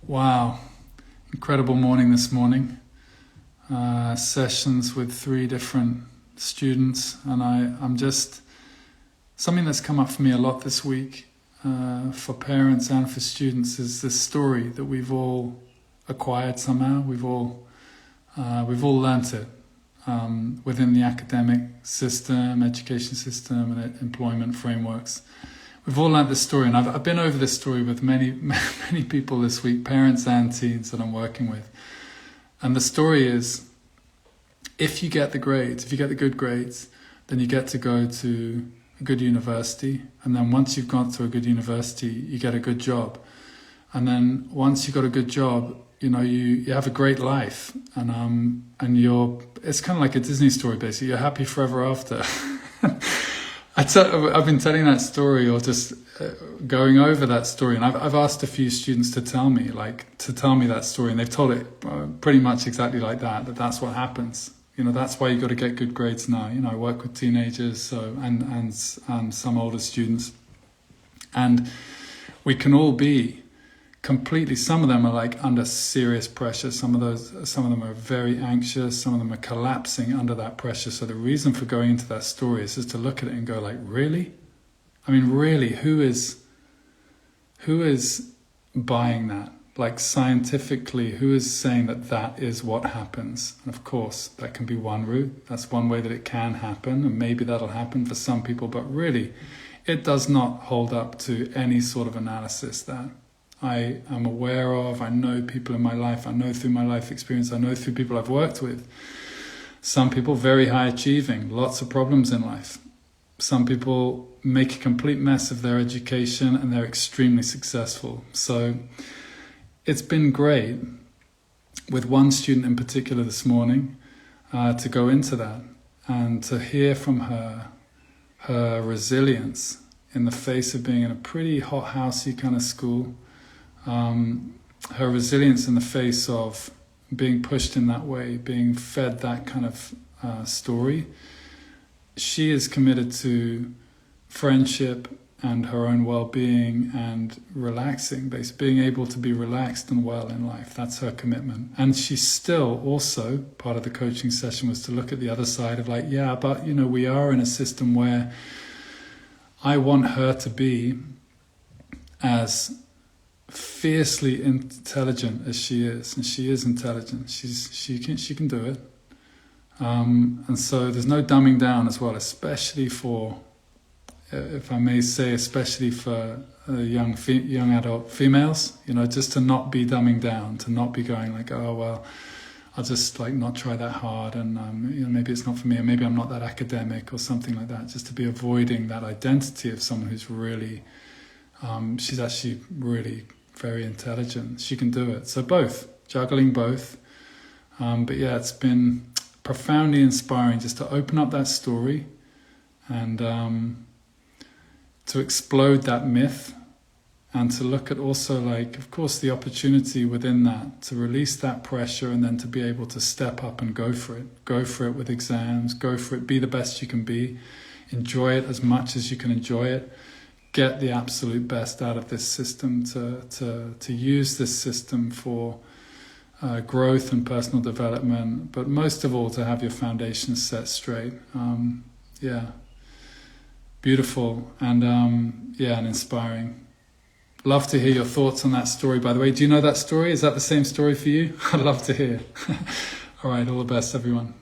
Wow, incredible morning this morning. Sessions with 3 different students, and I'm just, something that's come up for me a lot this week for parents and for students is this story that we've all acquired somehow. We've all learnt it within the academic system, education system, and employment frameworks. We've all learned this story, and I've been over this story with many people this week, parents and teens that I'm working with. And the story is, if you get the grades, if you get the good grades, then you get to go to a good university. And then once you've gone to a good university, you get a good job. And then once you've got a good job, you have a great life. And it's kind of like a Disney story, basically. You're happy forever after. I've been telling that story, or just going over that story, and I've asked a few students to tell me that story, and they've told it pretty much exactly like that. That's what happens. That's why you got to get good grades now. I work with teenagers, and some older students, and we can all be completely. Some of them are like under serious pressure. Some of them are very anxious. Some of them are collapsing under that pressure. So the reason for going into that story is just to look at it and go like, really? I mean, really, who is buying that? Like scientifically, who is saying that is what happens? And of course, that can be one route. That's one way that it can happen, and maybe that'll happen for some people. But really, it does not hold up to any sort of analysis that I am aware of. I know people in my life. I know through my life experience. I know through people I've worked with. Some people very high achieving, lots of problems in life. Some people make a complete mess of their education and they're extremely successful. So it's been great with one student in particular this morning to go into that and to hear from her resilience in the face of being in a pretty hot-housey kind of school. Her resilience in the face of being pushed in that way, being fed that kind of story. She is committed to friendship and her own well-being and relaxing, basically being able to be relaxed and well in life. That's her commitment. And she's still also, part of the coaching session was to look at the other side of like, yeah, but we are in a system where I want her to be as fiercely intelligent as she is, and she is intelligent. She can do it, and so there's no dumbing down as well, especially for, if I may say, especially for young adult females. Just to not be dumbing down, to not be going like, oh well, I'll just like not try that hard, and maybe it's not for me, or maybe I'm not that academic or something like that. Just to be avoiding that identity of someone who's really. She's actually really very intelligent. She can do it. So both, juggling both. But yeah, it's been profoundly inspiring just to open up that story and to explode that myth, and to look at also, like, of course, the opportunity within that, to release that pressure and then to be able to step up and go for it. Go for it with exams, go for it, be the best you can be, enjoy it as much as you can enjoy it. Get the absolute best out of this system, to use this system for growth and personal development, but most of all to have your foundations set straight. Beautiful and and inspiring. Love to hear your thoughts on that story, by the way. Do you know that story? Is that the same story for you? I'd love to hear. All right, all the best, everyone.